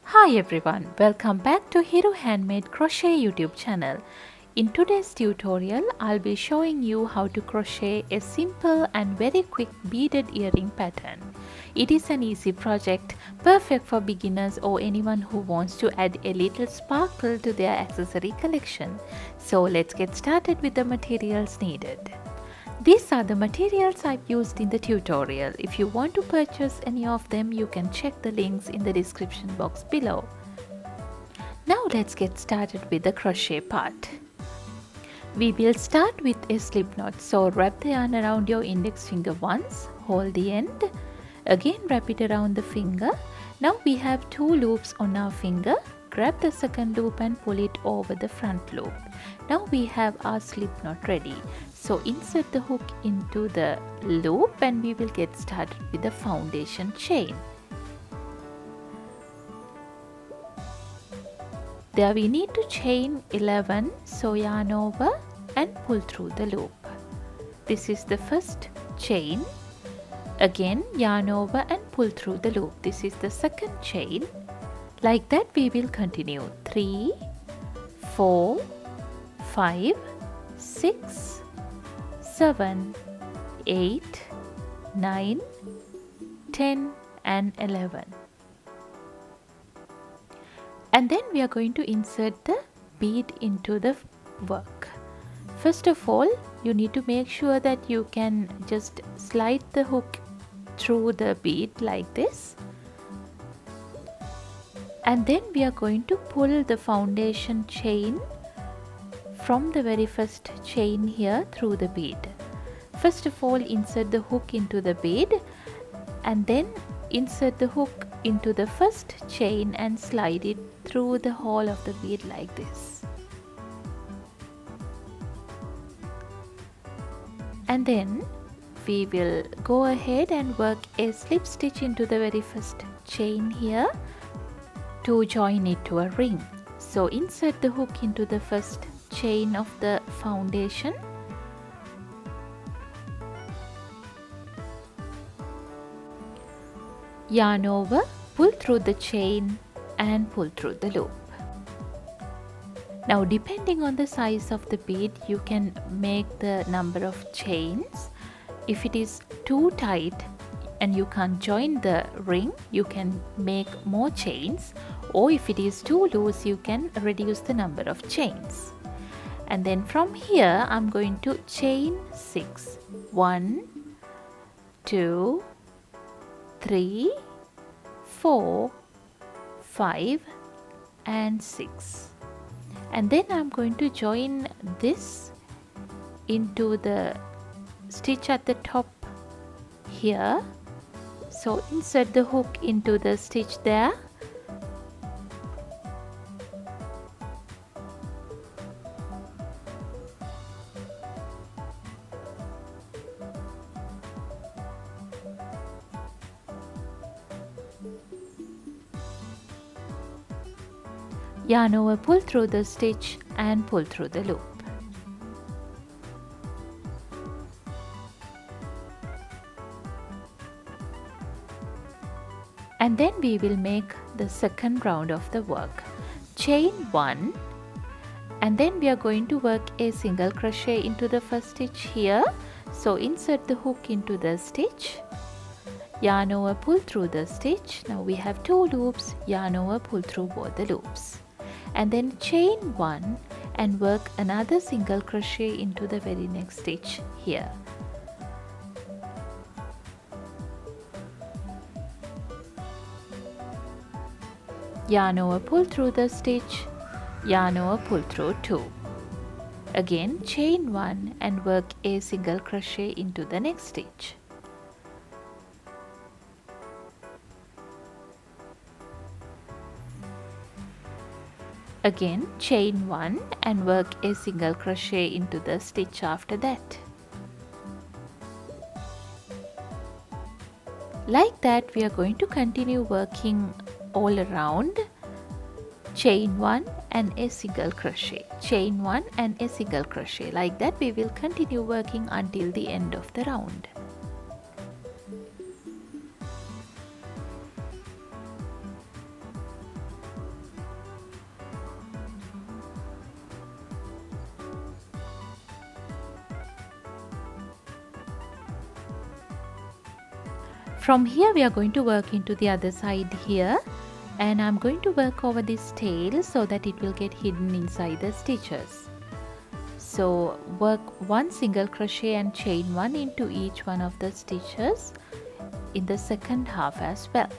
Hi everyone, welcome back to Hero Handmade Crochet YouTube channel. In today's tutorial, I'll be showing you how to crochet a simple and very quick beaded earring pattern. It is an easy project, perfect for beginners or anyone who wants to add a little sparkle to their accessory collection. So let's get started with the materials needed. These are the materials I've used in the tutorial. If you want to purchase any of them, you can check the links in the description box below. Now let's get started with the crochet part. We will start with a slip knot, so wrap the yarn around your index finger once, hold the end, again wrap it around the finger. Now we have 2 loops on our finger. Grab the second loop and pull it over the front loop. Now we have our slip knot ready. So insert the hook into the loop and we will get started with the foundation chain. There we need to chain 11, so yarn over and pull through the loop. This is the first chain. Again yarn over and pull through the loop. This is the second chain. Like that we will continue 3, 4, 5, 6, 7, 8, 9, 10 and 11. And then we are going to insert the bead into the work. First of all, you need to make sure that you can just slide the hook through the bead like this. And then we are going to pull the foundation chain from the very first chain here through the bead. First of all, insert the hook into the bead and then insert the hook into the first chain and slide it through the hole of the bead like this. And then we will go ahead and work a slip stitch into the very first chain here to join it to a ring. So insert the hook into the first chain of the foundation. Yarn over, pull through the chain and pull through the loop. Now depending on the size of the bead, you can make the number of chains. If it is too tight and you can't join the ring, you can make more chains, or if it is too loose, you can reduce the number of chains. And then from here I'm going to chain 6. 1, 2, 3, 4, 5 and 6. And then I'm going to join this into the stitch at the top here. So insert the hook into the stitch there. Yarn over, pull through the stitch and pull through the loop. And then we will make the second round of the work. Chain 1 and then we are going to work a single crochet into the first stitch here. So insert the hook into the stitch, yarn over, pull through the stitch. Now we have 2 loops, yarn over, pull through both the loops. And then chain 1 and work another single crochet into the very next stitch here. Yarn over, pull through the stitch, yarn over, pull through 2. Again chain 1 and work a single crochet into the next stitch. Again chain 1 and work a single crochet into the stitch after that. Like that we are going to continue working all around. Chain 1 and a single crochet, chain 1 and a single crochet. Like that we will continue working until the end of the round. From here we are going to work into the other side here, and I'm going to work over this tail so that it will get hidden inside the stitches. So work one single crochet and chain one into each one of the stitches in the second half as well.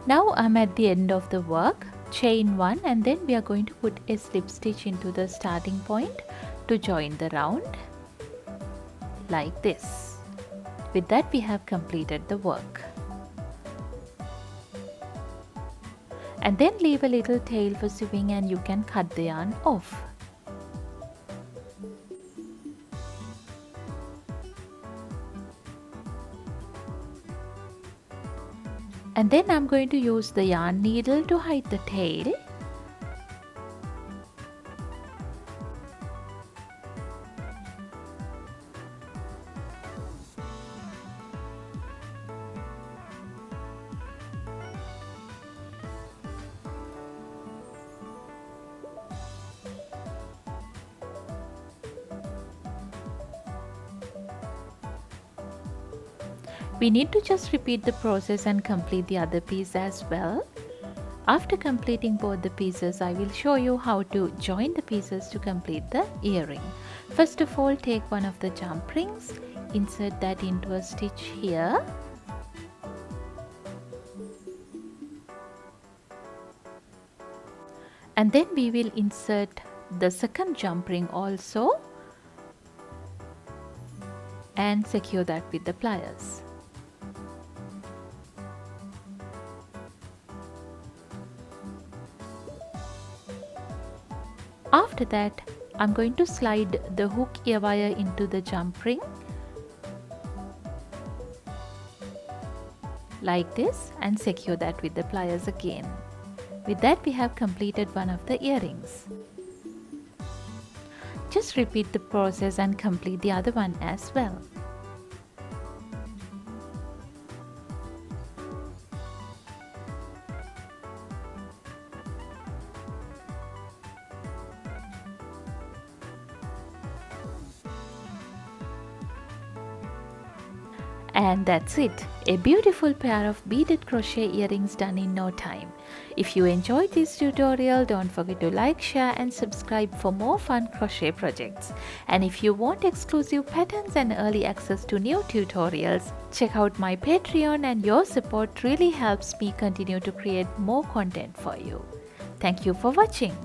Now I'm at the end of the work. Chain one, and then we are going to put a slip stitch into the starting point to join the round like this. With that we have completed the work. And then leave a little tail for sewing, and you can cut the yarn off. And then I'm going to use the yarn needle to hide the tail. We need to just repeat the process and complete the other piece as well. After completing both the pieces, I will show you how to join the pieces to complete the earring. First of all, take one of the jump rings, insert that into a stitch here. And then we will insert the second jump ring also and secure that with the pliers. After that, I'm going to slide the hook ear wire into the jump ring like this and secure that with the pliers again. With that we have completed one of the earrings. Just repeat the process and complete the other one as well. And that's it, a beautiful pair of beaded crochet earrings done in no time. If you enjoyed this tutorial, don't forget to like, share and subscribe for more fun crochet projects. And if you want exclusive patterns and early access to new tutorials, check out my Patreon, and your support really helps me continue to create more content for you. Thank you for watching.